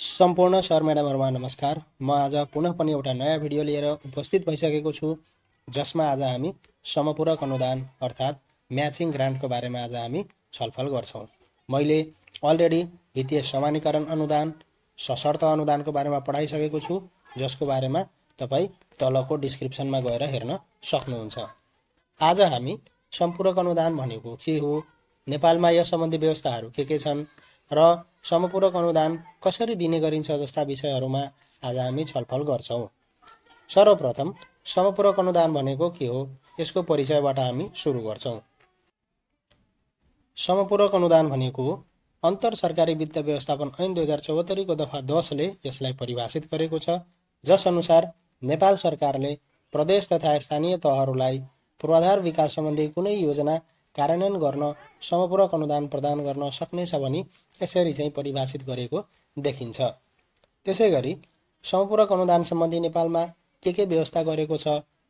सम्पूर्ण सर म्याडमहरुमा नमस्कार। म आज पुनः पनि एउटा नयाँ भिडियो लिएर उपस्थित भइसकेको छु, जसमा आज हामी समपूरक अनुदान अर्थात् म्याचिङ ग्रान्टको बारेमा आज हामी छलफल गर्छौं। मैले अलरेडी वित्तीय समानीकरण अनुदान, सशर्त अनुदानको बारेमा पढाइसकेको छु, जसको बारेमा तपाई तलको डिस्क्रिप्सनमा गएर हेर्न सक्नुहुन्छ। आज हामी सम्पूरक अनुदान भनेको के हो, नेपालमा यस सम्बन्धी व्यवस्थाहरू के छन् र समपूरक अनुदान कसरी दिने गरिन्छ जस्ता विषयहरूमा आज हामी छलफल गर्छौं। सर्वप्रथम समपूरक अनुदान भनेको के हो, यसको परिचयबाट हामी सुरु गर्छौं। समपूरक अनुदान भनेको अन्तर सरकारी वित्त व्यवस्थापन ऐन 2074 को दफा 10 ले यसलाई परिभाषित गरेको छ, जस अनुसार नेपाल सरकारले प्रदेश तथा स्थानीय तहहरूलाई पूर्वाधार विकास सम्बन्धी कुनै योजना कार्यान्वयन गर्न समपूरक अनुदान प्रदान गर्न सक्नेछ भनी यसरी चाहिँ परिभाषित गरेको देखिन्छ। त्यसैगरी समपूरक अनुदान सम्बन्धी नेपालमा के व्यवस्था गरेको छ,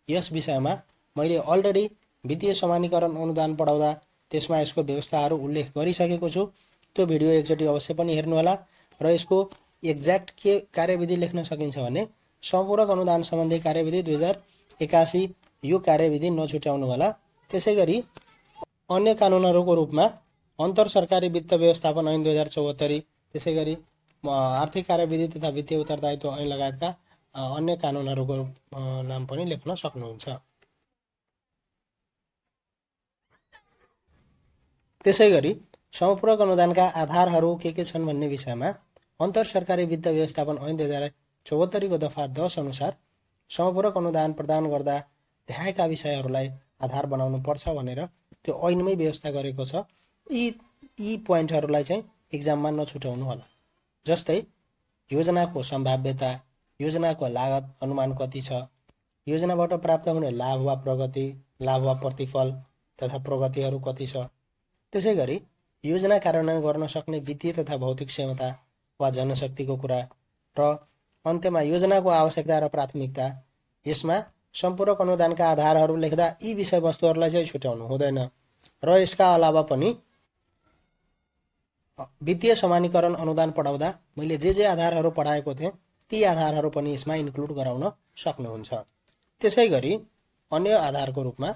यस विषयमा मैले अलरेडी वित्तीय समानीकरण अनुदान पढाउँदा त्यसमा यसको व्यवस्थाहरू उल्लेख गरिसकेको छु। त्यो भिडियो एकचोटि अवश्य पनि हेर्नु होला र यसको एक्ज्याक्ट के कार्यविधि लेख्न सकिन्छ भने समपूरक अनुदान सम्बन्धी कार्यविधि 2081 यो कार्यविधि नछुट्याउनु होला। त्यसैगरी अन्य कानुनहरूको रूपमा अन्तर सरकारी वित्त व्यवस्थापन ऐन 2074, त्यसैगरी आर्थिक कार्यविधि तथा वित्तीय उत्तरदायित्व ऐन लगायतका अन्य कानुनहरूको नाम पनि लेख्न सक्नुहुन्छ। त्यसैगरी समपूरक अनुदानका आधारहरू के छन् भन्ने विषयमा अन्तर सरकारी वित्त व्यवस्थापन ऐन 2074 को दफा 10 अनुसार समपूरक अनुदान प्रदान गर्दा देखाएका विषयहरूलाई आधार बनाउनु पर्छ भनेर त्यो ऐनमै व्यवस्था गरेको छ। यी पोइन्टहरूलाई चाहिँ एक्जाममा नछुटाउनु होला। जस्तै योजनाको सम्भाव्यता, योजनाको लागत अनुमान कति छ, योजनाबाट प्राप्त हुने लाभ वा प्रगति, लाभ वा प्रतिफल तथा प्रगतिहरू कति छ, त्यसैगरी योजना कार्यान्वयन गर्न सक्ने वित्तीय तथा भौतिक क्षमता वा जनशक्तिको कुरा र अन्त्यमा योजनाको आवश्यकता र प्राथमिकता। यसमा सम्पूरक अनुदानका आधारहरू लेख्दा यी विषयवस्तुहरूलाई चाहिँ छुट्याउनु हुँदैन र यसका अलावा पनि वित्तीय समानीकरण अनुदान पढाउँदा मैले जे आधारहरू पढाएको थिएँ ती आधारहरू पनि यसमा इन्क्लुड गराउन सक्नुहुन्छ। त्यसैगरी अन्य आधारको रूपमा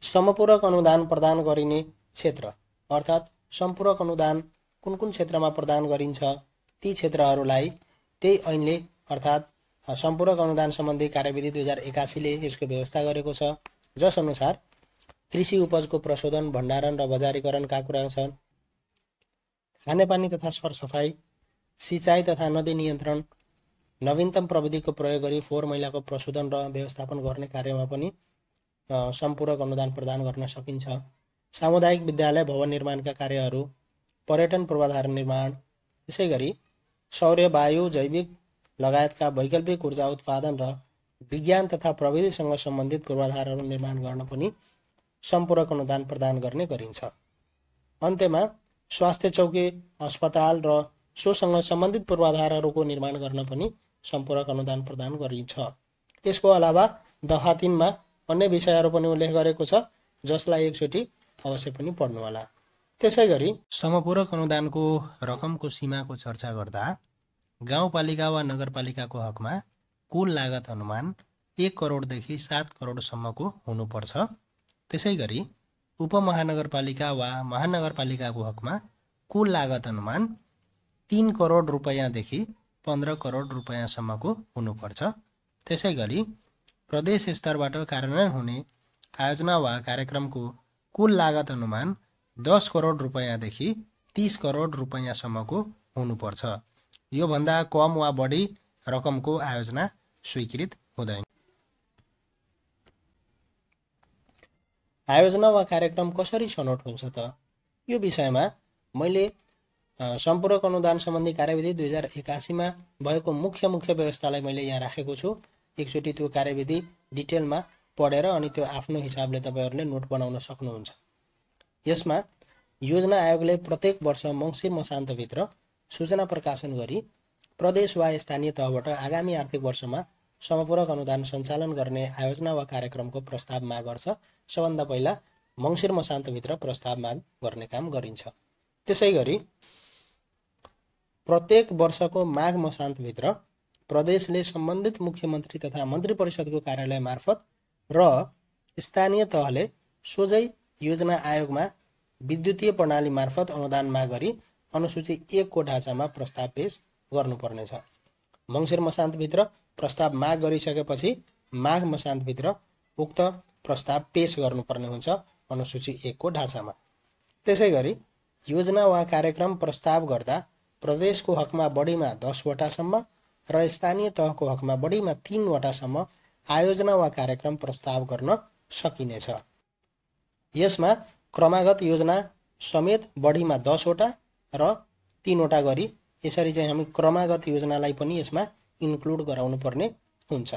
समपूरक अनुदान प्रदान गरिने क्षेत्र अर्थात् सम्पूरक अनुदान कुन क्षेत्रमा प्रदान गरिन्छ ती क्षेत्रहरूलाई त्यही ऐनले अर्थात् सम्पूरक अनुदान सम्बन्धी कार्यविधि 2081 ले यसको व्यवस्था गरेको छ, जस अनुसार कृषि उपजको प्रशोधन, भण्डारण र बजारीकरणका कुरा छन्, खानेपानी तथा सरसफाई, सिँचाइ तथा नदी नियन्त्रण, नवीनतम प्रविधिको प्रयोग गरी फोहोर मैलाको प्रशोधन र व्यवस्थापन गर्ने कार्यमा पनि सम्पूरक अनुदान प्रदान गर्न सकिन्छ। सामुदायिक विद्यालय भवन निर्माणका कार्यहरू, पर्यटन पूर्वाधार निर्माण, त्यसैगरी सौर्य, वायु, जैविक लगायतका वैकल्पिक ऊर्जा उत्पादन र विज्ञान तथा प्रविधिसँग सम्बन्धित पूर्वाधारहरू निर्माण गर्न पनि सम्पूरक अनुदान प्रदान गर्ने गरिन्छ। अन्त्यमा स्वास्थ्य चौकी, अस्पताल र सोसँग सम्बन्धित पूर्वाधारहरूको निर्माण गर्न पनि सम्पूरक अनुदान प्रदान गरिन्छ। यसको अलावा दफा 3 मा अन्य विषयहरू पनि उल्लेख गरेको छ, जसलाई एकचोटि अवश्य पनि पढ्नु होला। त्यसैगरी समपूरक अनुदानको रकमको सीमाको चर्चा गर्दा गाउँपालिका वा नगरपालिकाको हकमा कुल लागत अनुमान 1 करोडदेखि 7 करोडसम्मको हुनुपर्छ। त्यसैगरी उपमहानगरपालिका वा महानगरपालिकाको हकमा कुल लागत अनुमान 3 करोड रुपैयाँदेखि 15 करोड रुपैयाँसम्मको हुनुपर्छ। त्यसैगरी प्रदेश स्तरबाट कार्यान्वयन हुने आयोजना वा कार्यक्रमको कुल लागत अनुमान 10 करोड रुपैयाँदेखि 30 करोड रुपैयाँसम्मको हुनुपर्छ। यो भन्दा कम वा बढी रकमको आयोजना स्वीकृत हुँदैन। आयोजना वा कार्यक्रम कसरी छनौट हुन्छ त, यो विषयमा मैले सम्पूरक अनुदान सम्बन्धी कार्यविधि 2081 मा भएको मुख्य व्यवस्थालाई मैले यहाँ राखेको छु। एकचोटि त्यो कार्यविधि डिटेलमा पढेर अनि त्यो आफ्नो हिसाबले तपाईहरुले नोट बनाउन सक्नुहुन्छ। यसमा योजना आयोगले प्रत्येक वर्ष मङ्सिर मसान्तभित्र सूचना प्रकाशन गरी प्रदेश वा स्थानीय तहबाट आगामी आर्थिक वर्षमा समपूरक अनुदान सञ्चालन गर्ने आयोजना वा कार्यक्रमको प्रस्ताव माग गर्छ। सबभन्दा पहिला मङ्सिर मसान्तभित्र प्रस्ताव माग गर्ने काम गरिन्छ। त्यसैगरी प्रत्येक वर्षको माघ मसान्तभित्र प्रदेशले सम्बन्धित मुख्यमन्त्री तथा मन्त्री परिषदको कार्यालय मार्फत र स्थानीय तहले सोझै योजना आयोगमा विद्युतीय प्रणाली मार्फत अनुदान माग गरी अनुसूची 1 को ढाँचामा प्रस्ताव पेश गर्नुपर्नेछ। मङ्सिर मसान्तभित्र प्रस्ताव माग गरिसकेपछि माघ मसान्तभित्र उक्त प्रस्ताव पेश गर्नुपर्ने हुन्छ अनुसूची 1 को ढाँचामा। त्यसैगरी योजना वा कार्यक्रम प्रस्ताव गर्दा प्रदेशको हकमा बढीमा 10 वटासम्म र स्थानीय तहको हकमा बढीमा 3 वटासम्म आयोजना वा कार्यक्रम प्रस्ताव गर्न सकिनेछ। यसमा क्रमागत योजना समेत बढीमा 10 वटा र 3 वटा गरी यसरी चाहिँ हामी क्रमागत योजनालाई पनि यसमा इन्क्लुड गराउनु पर्ने हुन्छ।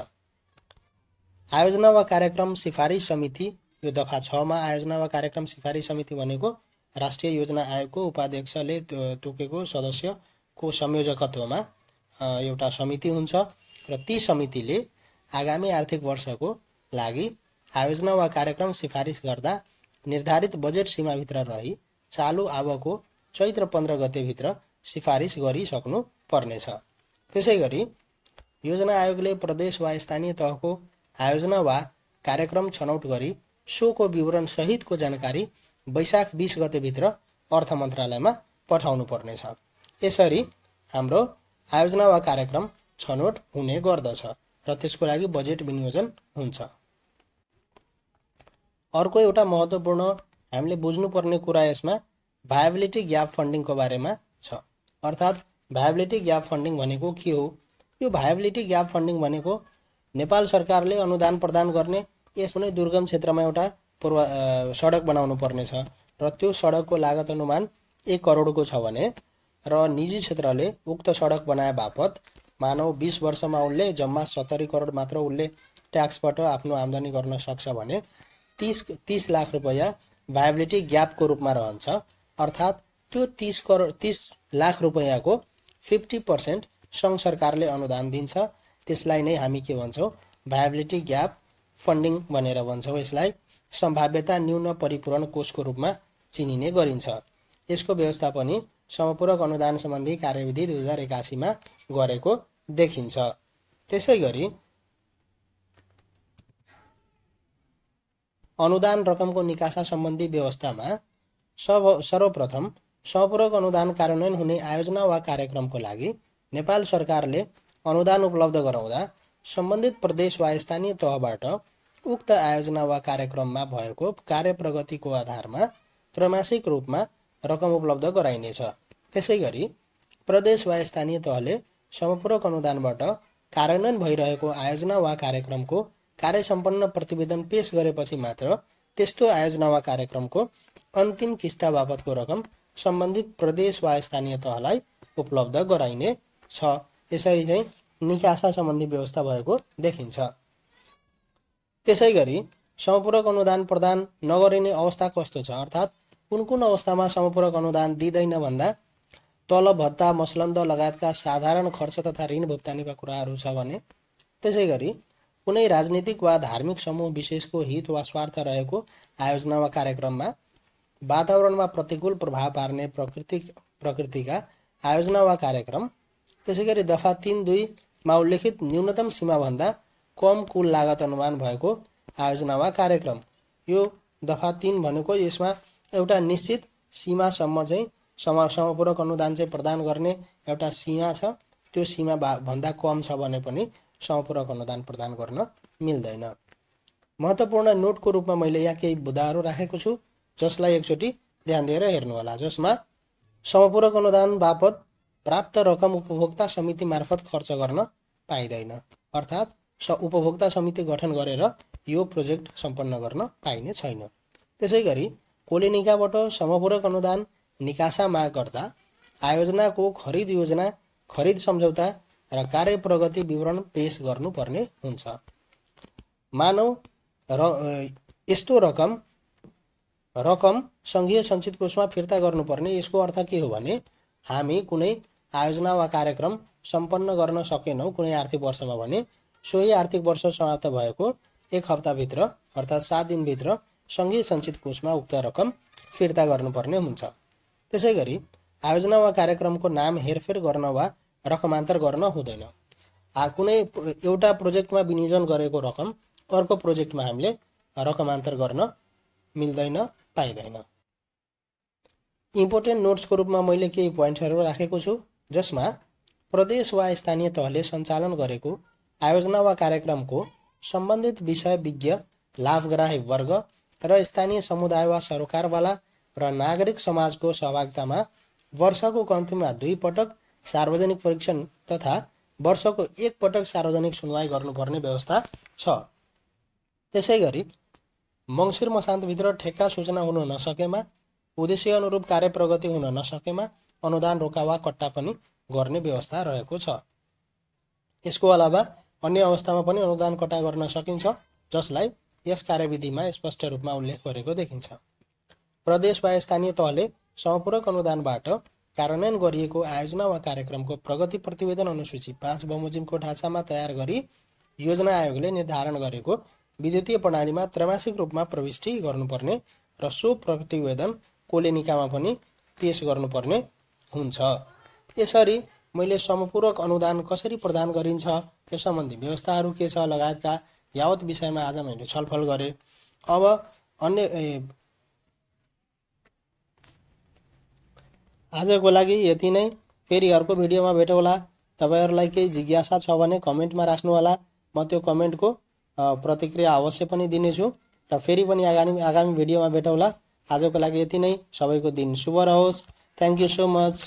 आयोजना वा कार्यक्रम सिफारिस समिति, यो दफा 6 मा आयोजना वा कार्यक्रम सिफारिस समिति भनेको राष्ट्रिय योजना आयोगको उपाध्यक्षले तोकेको सदस्यको संयोजकत्वमा एउटा समिति हुन्छ र ती समितिले आगामी आर्थिक वर्षको लागि आयोजना वा कार्यक्रम सिफारिस गर्दा निर्धारित बजेट सीमाभित्र रही चालु आवको चैत्र 15 गतेभित्र सिफारिस गरिसक्नु पर्नेछ। त्यसैगरी योजना आयोगले प्रदेश वा स्थानीय तहको आयोजना वा कार्यक्रम छनौट गरी सोको विवरण सहितको जानकारी वैशाख 20 गतेभित्र अर्थ मन्त्रालयमा पठाउनु पर्नेछ। यसरी हाम्रो आयोजना वा कार्यक्रम छनौट हुने गर्दछ र त्यसको लागि बजेट विनियोजन हुन्छ। अर्को एउटा महत्त्वपूर्ण हामीले बुझ्नुपर्ने कुरा यसमा भायबिलिटी ग्याप फन्डिङको बारेमा छ। अर्थात् भायबिलिटी ग्याप फन्डिङ भनेको के हो? यो भायबिलिटी ग्याप फन्डिङ भनेको नेपाल सरकारले अनुदान प्रदान गर्ने यस कुनै दुर्गम क्षेत्रमा एउटा सडक बनाउनु पर्नेछ र त्यो सडकको लागत अनुमान 1 करोडको छ भने र निजी क्षेत्रले उक्त सडक बनाए बापत मानव 20 वर्षमा उनले जम्मा 70 करोड मात्र उनले ट्याक्सबाट आफ्नो आम्दानी गर्न सक्छ भने 30 लाख रुपैयाँ भायबिलिटी ग्यापको रूपमा रहन्छ। अर्थात् त्यो 30 लाख रुपैयाँको 50% सङ्घ सरकारले अनुदान दिन्छ। त्यसलाई नै हामी के भन्छौँ? भायबिलिटी ग्याप फन्डिङ भनेर भन्छौँ। यसलाई सम्भाव्यता न्यून परिपूरण कोषको रूपमा चिनिने गरिन्छ। यसको व्यवस्थापन समपूरक अनुदान सम्बन्धी कार्यविधि 2081 मा गरेको देखिन्छ। त्यसैगरी अनुदान रकमको निकासा सम्बन्धी व्यवस्थामा सर्वप्रथम समपूरक अनुदान कार्यान्वयन हुने आयोजना वा कार्यक्रमको लागि नेपाल सरकारले अनुदान उपलब्ध गराउँदा सम्बन्धित प्रदेश वा स्थानीय तहबाट उक्त आयोजना वा कार्यक्रममा भएको कार्य प्रगतिको आधारमा त्रैमासिक रूपमा रकम उपलब्ध गराइनेछ। त्यसैगरी प्रदेश वा स्थानीय तहले समपूरक अनुदानबाट कार्यान्वयन भइरहेको आयोजना वा कार्यक्रमको कार्य सम्पन्न प्रतिवेदन पेश गरेपछि मात्र त्यस्तो आयोजना वा कार्यक्रमको अन्तिम किस्ता बापतको रकम सम्बन्धित प्रदेश वा स्थानीय तहलाई उपलब्ध गराइने छ। यसरी चाहिँ निकासा सम्बन्धी व्यवस्था भएको देखिन्छ। त्यसैगरी समपूरक अनुदान प्रदान नगरिने अवस्था कस्तो छ? अर्थात् कुन कुन अवस्थामा समपूरक अनुदान दिँदैन भन्दा तलब भत्ता मसलन्द लगायतका साधारण खर्च तथा ऋण भुक्तानीका कुराहरू छ भने, त्यसैगरी कुनै राजनीतिक वा धार्मिक समूह विशेषको हित वा स्वार्थ रहेको आयोजना वा कार्यक्रममा वातावरणमा प्रतिकूल प्रभाव पार्ने प्रकृतिका आयोजना वा कार्यक्रम, त्यसैगरी दफा 3.2 मा उल्लेखित न्यूनतम सीमाभन्दा कम कुल लागत अनुमान भएको आयोजना वा कार्यक्रम। यो दफा 3 भनेको यसमा एउटा निश्चित सीमासम्म चाहिँ समपूरक अनुदान चाहिँ प्रदान गर्ने एउटा सीमा छ। त्यो सीमा भन्दा कम छ भने पनि समपूरक अनुदान प्रदान गर्न मिल्दैन। महत्त्वपूर्ण नोटको रूपमा मैले यहाँ केही बुदाहरू राखेको छु जसलाई एकचोटि ध्यान दिएर हेर्नुहोला। जसमा समपूरक अनुदान बापत प्राप्त रकम उपभोक्ता समिति मार्फत खर्च गर्न पाइँदैन। अर्थात् उपभोक्ता समिति गठन गरेर यो प्रोजेक्ट सम्पन्न गर्न पाइने छैन। त्यसैगरी कोलेनिकाबाट समपूरक अनुदान निकासा माग गर्दा आयोजनाको खरिद योजना, खरिद सम्झौता र कार्य प्रगति विवरण पेश गर्नुपर्ने हुन्छ। मानव यस्तो रकम सङ्घीय सञ्चित कोषमा फिर्ता गर्नुपर्ने। यसको अर्थ के हो भने हामी कुनै आयोजना वा कार्यक्रम सम्पन्न गर्न सकेनौँ कुनै आर्थिक वर्षमा भने सोही आर्थिक वर्ष समाप्त भएको 1 हप्ताभित्र अर्थात् 7 दिनभित्र सङ्घीय सञ्चित कोषमा उक्त रकम फिर्ता गर्नुपर्ने हुन्छ। त्यसैगरी आयोजना वा कार्यक्रमको नाम हेरफेर गर्न वा रकमान्तर गर्न हुँदैन। कुनै एउटा प्रोजेक्टमा विनियोजन गरेको रकम अर्को प्रोजेक्टमा हामीले रकमान्तर गर्न मिल्दैन, पाइँदैन। इम्पोर्टेन्ट नोट्सको रूपमा मैले केही पोइन्टहरू राखेको छु, जसमा प्रदेश वा स्थानीय तहले सञ्चालन गरेको आयोजना वा कार्यक्रमको सम्बन्धित विषय विज्ञ, लाभग्राही वर्ग र स्थानीय समुदाय वा सरकारवाला र नागरिक समाजको सहभागितामा वर्षको अन्तिममा 2 पटक सार्वजनिक परीक्षण तथा वर्षको 1 पटक सार्वजनिक सुनवाई गर्नुपर्ने व्यवस्था छ। त्यसैगरी मङ्सिर मसान्तभित्र ठेक्का सूचना हुन नसकेमा, उद्देश्य अनुरूप कार्य प्रगति हुन नसकेमा अनुदान रोका वा कट्टा पनि गर्ने व्यवस्था रहेको छ। यसको अलावा अन्य अवस्थामा पनि अनुदान कट्टा गर्न सकिन्छ, जसलाई यस कार्यविधिमा स्पष्ट रूपमा उल्लेख गरेको देखिन्छ। प्रदेश वा स्थानीय तहले सम्पूरक अनुदानबाट कार्यान्वयन गरिएको आयोजना वा कार्यक्रमको प्रगति प्रतिवेदन अनुसूची 5 बमोजिमको ढाँचामा तयार गरी योजना आयोगले निर्धारण गरेको विद्युतीय प्रणालीमा त्रैमासिक रूपमा प्रविष्टि गर्नुपर्ने र सो प्रतिवेदन कोलेनिकामा पनि पेश गर्नुपर्ने हुन्छ। यसरी मैले सम्पूरक अनुदान कसरी प्रदान गरिन्छ, यस सम्बन्धी व्यवस्थाहरू के छ लगायतका यावत विषयमा आज मैले छलफल गरेँ। अब आजको लागि यति नै। फेरि अर्को भिडियोमा भेटौँला। तपाईहरुलाई केही जिज्ञासा छ भने कमेन्टमा राख्नुहोला। म त्यो कमेन्टको प्रतिक्रिया अवश्य पनि दिनेछु र फेरि पनि आगामी भिडियोमा भेटौँला। आजको लागि यति नै। सबैको दिन शुभ रहोस्। Thank you so much.